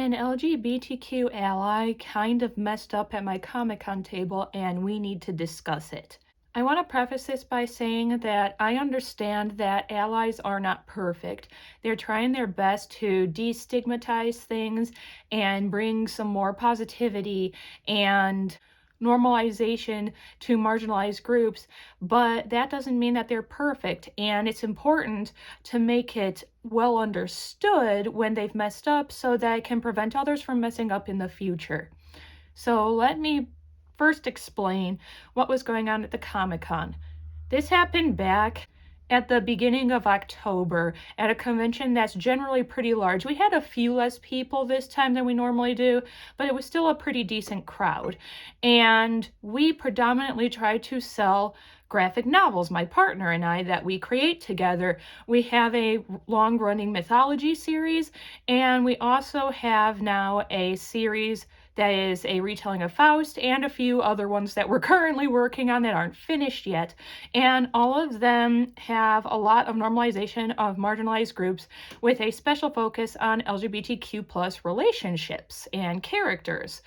an LGBTQ ally kind of messed up at my Comic-Con table and we need to discuss it. I want to preface this by saying that I understand that allies are not perfect. They're trying their best to destigmatize things and bring some more positivity and normalization to marginalized groups, but that doesn't mean that they're perfect, and it's important to make it well understood when they've messed up so that it can prevent others from messing up in the future. So let me first explain what was going on at the Comic-Con. This happened back at the beginning of October at a convention that's generally pretty large. We had a few less people this time than we normally do, but it was still a pretty decent crowd. And we predominantly try to sell graphic novels, my partner and I, that we create together. We have a long-running mythology series, and we also have now a series that is a retelling of Faust and a few other ones that we're currently working on that aren't finished yet. And all of them have a lot of normalization of marginalized groups with a special focus on LGBTQ plus relationships and characters.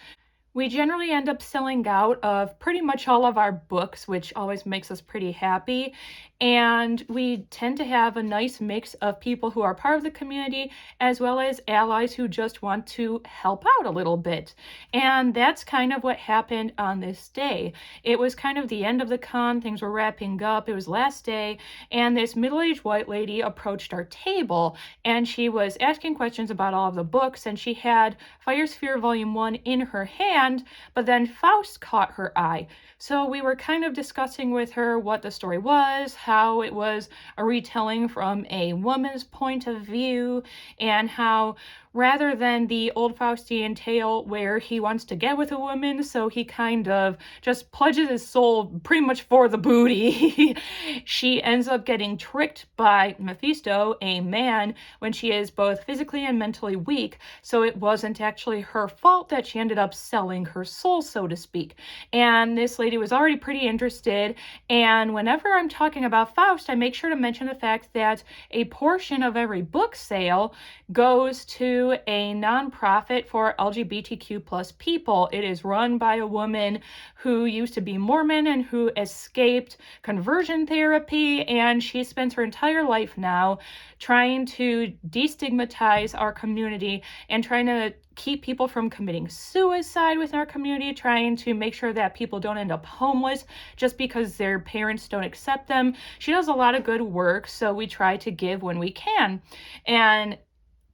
We generally end up selling out of pretty much all of our books, which always makes us pretty happy. And we tend to have a nice mix of people who are part of the community, as well as allies who just want to help out a little bit. And that's kind of what happened on this day. It was kind of the end of the con, things were wrapping up, it was last day, and this middle-aged white lady approached our table, and she was asking questions about all of the books, and she had Fire Sphere Volume 1 in her hand, but then Faust caught her eye. So we were kind of discussing with her what the story was, how it was a retelling from a woman's point of view, and how rather than the old Faustian tale where he wants to get with a woman, so he kind of just pledges his soul pretty much for the booty, she ends up getting tricked by Mephisto, a man, when she is both physically and mentally weak, so it wasn't actually her fault that she ended up selling her soul, so to speak. And this lady was already pretty interested, and whenever I'm talking about Faust, I make sure to mention the fact that a portion of every book sale goes to a nonprofit for LGBTQ plus people. It is run by a woman who used to be Mormon and who escaped conversion therapy, and she spends her entire life now trying to destigmatize our community and trying to keep people from committing suicide within our community, trying to make sure that people don't end up homeless just because their parents don't accept them. She does a lot of good work, so we try to give when we can. And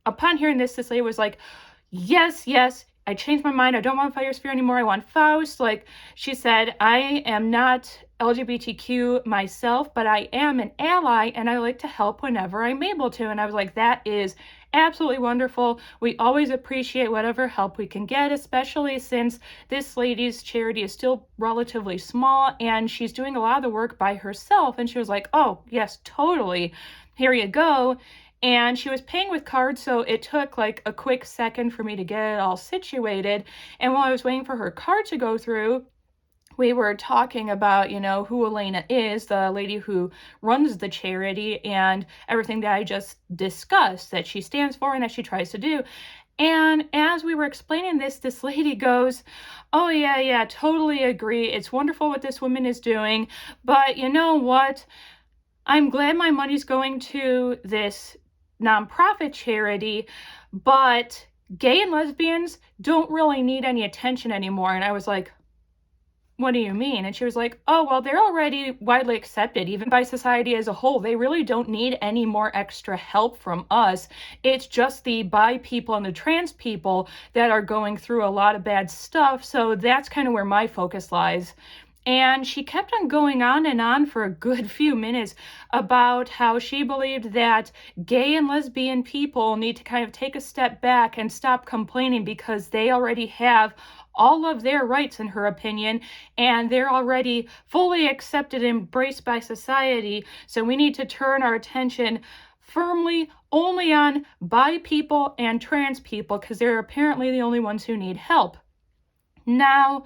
upon hearing this lady was like, yes, I changed my mind. I don't want Fire Sphere anymore. I want Faust. Like, she said, I am not LGBTQ myself, but I am an ally and I like to help whenever I'm able to. And I was like, that is absolutely wonderful. We always appreciate whatever help we can get, especially since this lady's charity is still relatively small and she's doing a lot of the work by herself. And she was like, oh, yes, totally. Here you go. And she was paying with cards, so it took like a quick second for me to get it all situated. And while I was waiting for her card to go through, we were talking about, who Elena is, the lady who runs the charity, and everything that I just discussed that she stands for and that she tries to do. And as we were explaining this lady goes, oh yeah, totally agree. It's wonderful what this woman is doing, but you know what? I'm glad my money's going to this nonprofit charity, but gay and lesbians don't really need any attention anymore. And I was like, what do you mean? And she was like, oh, well, they're already widely accepted, even by society as a whole. They really don't need any more extra help from us. It's just the bi people and the trans people that are going through a lot of bad stuff. So that's kind of where my focus lies. And she kept on going on and on for a good few minutes about how she believed that gay and lesbian people need to kind of take a step back and stop complaining because they already have all of their rights, in her opinion, and they're already fully accepted and embraced by society. So we need to turn our attention firmly only on bi people and trans people because they're apparently the only ones who need help. Now,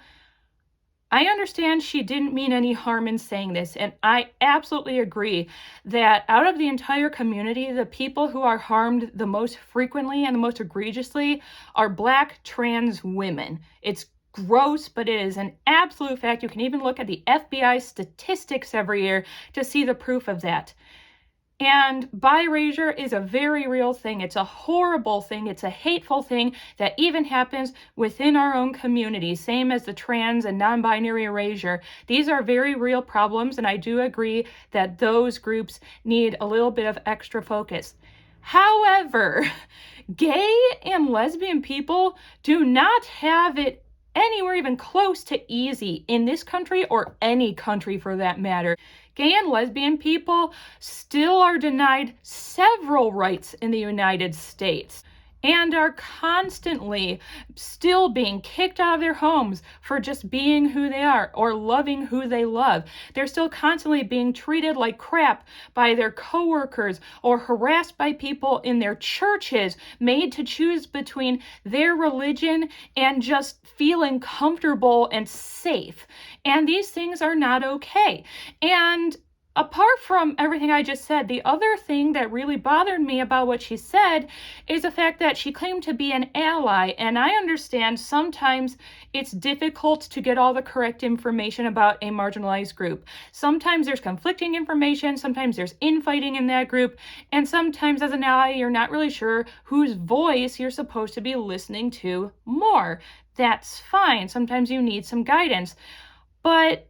I understand she didn't mean any harm in saying this, and I absolutely agree that out of the entire community, the people who are harmed the most frequently and the most egregiously are Black trans women. It's gross, but it is an absolute fact. You can even look at the FBI statistics every year to see the proof of that. And bi-erasure is a very real thing. It's a horrible thing. It's a hateful thing that even happens within our own community, same as the trans and non-binary erasure. These are very real problems, and I do agree that those groups need a little bit of extra focus. However, gay and lesbian people do not have it anywhere even close to easy in this country or any country for that matter. Gay and lesbian people still are denied several rights in the United States and are constantly still being kicked out of their homes for just being who they are or loving who they love. They're still constantly being treated like crap by their coworkers or harassed by people in their churches, made to choose between their religion and just feeling comfortable and safe. And these things are not okay. And apart from everything I just said, the other thing that really bothered me about what she said is the fact that she claimed to be an ally. And I understand sometimes it's difficult to get all the correct information about a marginalized group. Sometimes there's conflicting information, sometimes there's infighting in that group, and sometimes as an ally, you're not really sure whose voice you're supposed to be listening to more. That's fine. Sometimes you need some guidance. But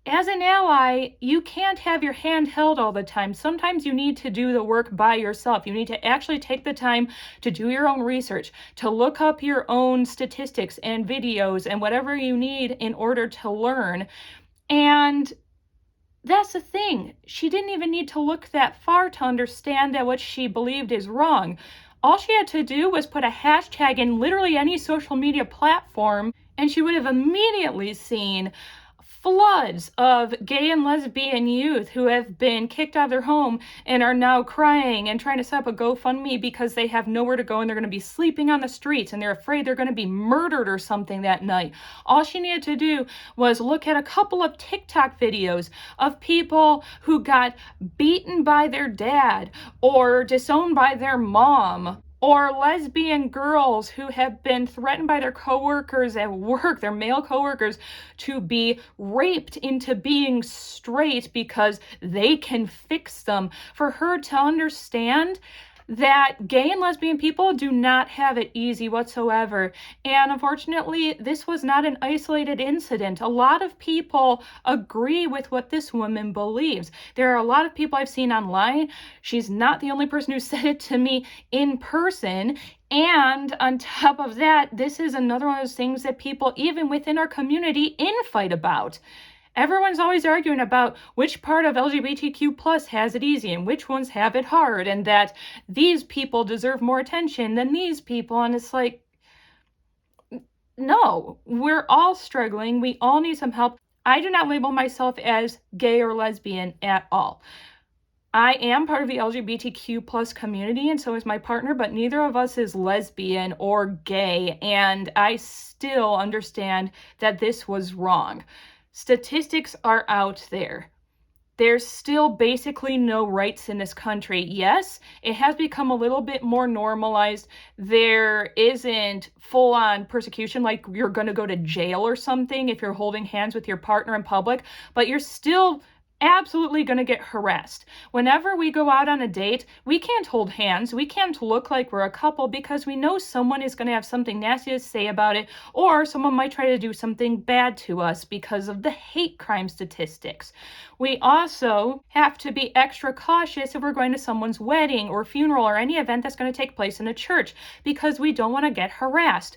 as an ally, you can't have your hand held all the time. Sometimes you need to do the work by yourself. You need to actually take the time to do your own research, to look up your own statistics and videos and whatever you need in order to learn. And that's the thing. She didn't even need to look that far to understand that what she believed is wrong. All she had to do was put a hashtag in literally any social media platform, and she would have immediately seen floods of gay and lesbian youth who have been kicked out of their home and are now crying and trying to set up a GoFundMe because they have nowhere to go and they're going to be sleeping on the streets and they're afraid they're going to be murdered or something that night. All she needed to do was look at a couple of TikTok videos of people who got beaten by their dad or disowned by their mom, or lesbian girls who have been threatened by their coworkers at work, their male coworkers, to be raped into being straight because they can fix them. For her to understand that gay and lesbian people do not have it easy whatsoever. And unfortunately, this was not an isolated incident. A lot of people agree with what this woman believes. There are a lot of people I've seen online. She's not the only person who said it to me in person. And on top of that, this is another one of those things that people, even within our community, infight about. Everyone's always arguing about which part of LGBTQ plus has it easy and which ones have it hard, and that these people deserve more attention than these people. And it's like, no, we're all struggling. We all need some help. I do not label myself as gay or lesbian at all. I am part of the LGBTQ plus community, and so is my partner, but neither of us is lesbian or gay, and I still understand that this was wrong. Statistics are out there. There's still basically no rights in this country. Yes, it has become a little bit more normalized. There isn't full-on persecution, like you're going to go to jail or something if you're holding hands with your partner in public, but you're still absolutely going to get harassed. Whenever we go out on a date, we can't hold hands. We can't look like we're a couple because we know someone is going to have something nasty to say about it, or someone might try to do something bad to us because of the hate crime statistics. We also have to be extra cautious if we're going to someone's wedding or funeral or any event that's going to take place in a church because we don't want to get harassed.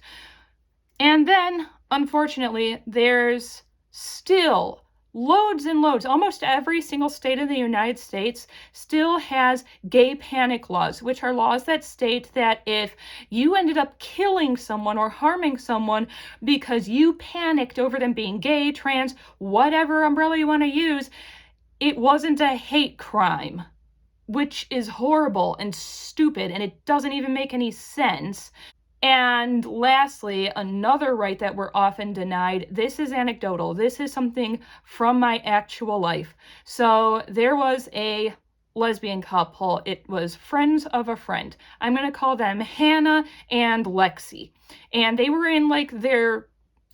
And then, unfortunately, there's still loads and loads. Almost every single state in the United States still has gay panic laws, which are laws that state that if you ended up killing someone or harming someone because you panicked over them being gay, trans, whatever umbrella you want to use, it wasn't a hate crime, which is horrible and stupid, and it doesn't even make any sense. And lastly, another right that we're often denied, this is anecdotal. This is something from my actual life. So there was a lesbian couple. It was friends of a friend. I'm going to call them Hannah and Lexi. And they were in like their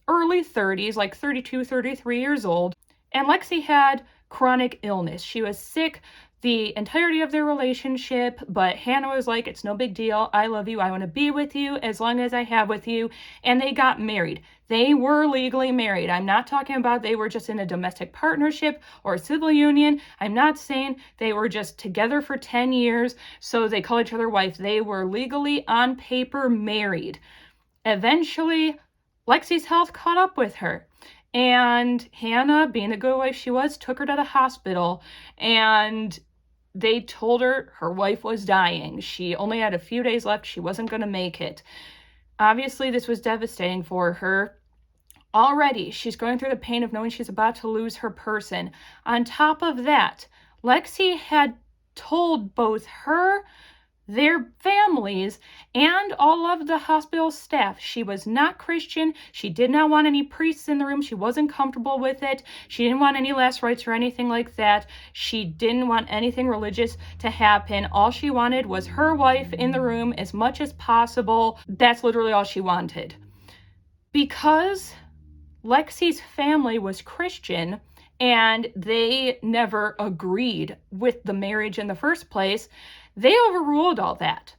early 30s, like 32, 33 years old. And Lexi had chronic illness. She was sick the entirety of their relationship, but Hannah was like, it's no big deal. I love you. I want to be with you as long as I have with you. And they got married. They were legally married. I'm not talking about they were just in a domestic partnership or a civil union. I'm not saying they were just together for 10 years, so they call each other wife. They were legally on paper married. Eventually, Lexi's health caught up with her. And Hannah, being the good wife she was, took her to the hospital, and they told her her wife was dying. She only had a few days left. She wasn't going to make it. Obviously, this was devastating for her. Already, she's going through the pain of knowing she's about to lose her person. On top of that, Lexi had told both her, their families, and all of the hospital staff she was not Christian. She did not want any priests in the room. She wasn't comfortable with it. She didn't want any last rites or anything like that. She didn't want anything religious to happen. All she wanted was her wife in the room as much as possible. That's literally all she wanted. Because Lexi's family was Christian and they never agreed with the marriage in the first place, they overruled all that.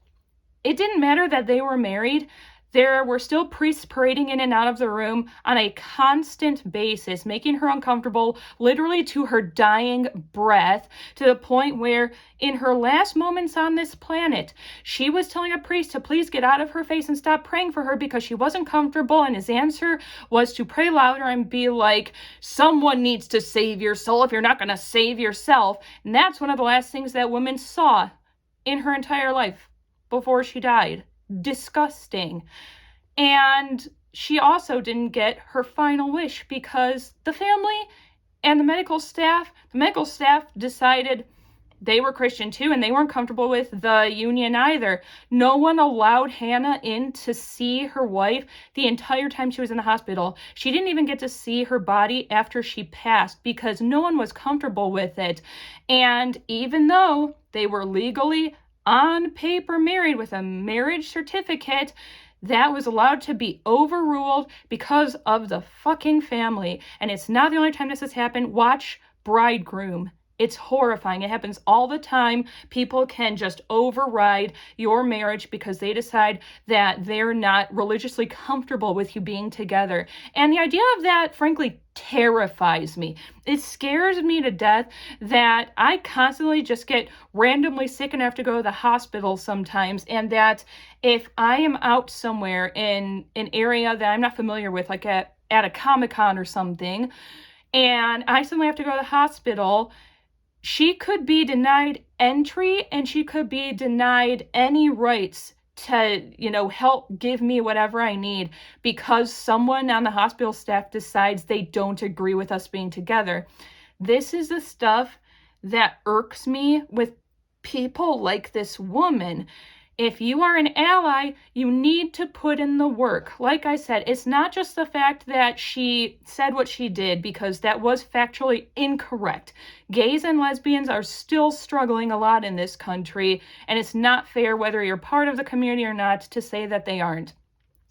It didn't matter that they were married. There were still priests parading in and out of the room on a constant basis, making her uncomfortable, literally to her dying breath, to the point where in her last moments on this planet, she was telling a priest to please get out of her face and stop praying for her because she wasn't comfortable, and his answer was to pray louder and be like, someone needs to save your soul if you're not going to save yourself. And that's one of the last things that woman saw in her entire life before she died. Disgusting. And she also didn't get her final wish because the family and the medical staff decided they were Christian too, and they weren't comfortable with the union either. No one allowed Hannah in to see her wife the entire time she was in the hospital. She didn't even get to see her body after she passed because no one was comfortable with it. And even though they were legally on paper married with a marriage certificate, that was allowed to be overruled because of the fucking family. And it's not the only time this has happened. Watch Bridegroom. It's horrifying. It happens all the time. People can just override your marriage because they decide that they're not religiously comfortable with you being together. And the idea of that, frankly, terrifies me. It scares me to death that I constantly just get randomly sick and have to go to the hospital sometimes, and that if I am out somewhere in an area that I'm not familiar with, like at a Comic-Con or something, and I suddenly have to go to the hospital, she could be denied entry and she could be denied any rights to, help give me whatever I need because someone on the hospital staff decides they don't agree with us being together. This is the stuff that irks me with people like this woman. If you are an ally, you need to put in the work. Like I said, it's not just the fact that she said what she did, because that was factually incorrect. Gays and lesbians are still struggling a lot in this country, and it's not fair, whether you're part of the community or not, to say that they aren't.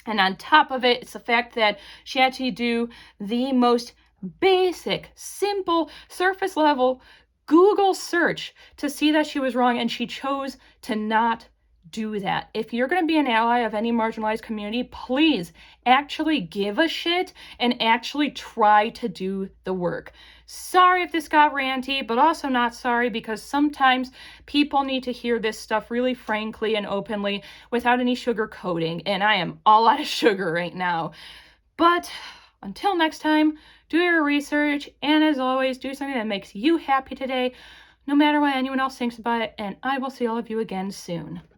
And on top of it, it's the fact that she had to do the most basic, simple, surface level Google search to see that she was wrong, and she chose to not do that. If you're going to be an ally of any marginalized community, please actually give a shit and actually try to do the work. Sorry if this got ranty, but also not sorry because sometimes people need to hear this stuff really frankly and openly without any sugarcoating, and I am all out of sugar right now. But until next time, do your research, and as always, do something that makes you happy today, no matter what anyone else thinks about it, and I will see all of you again soon.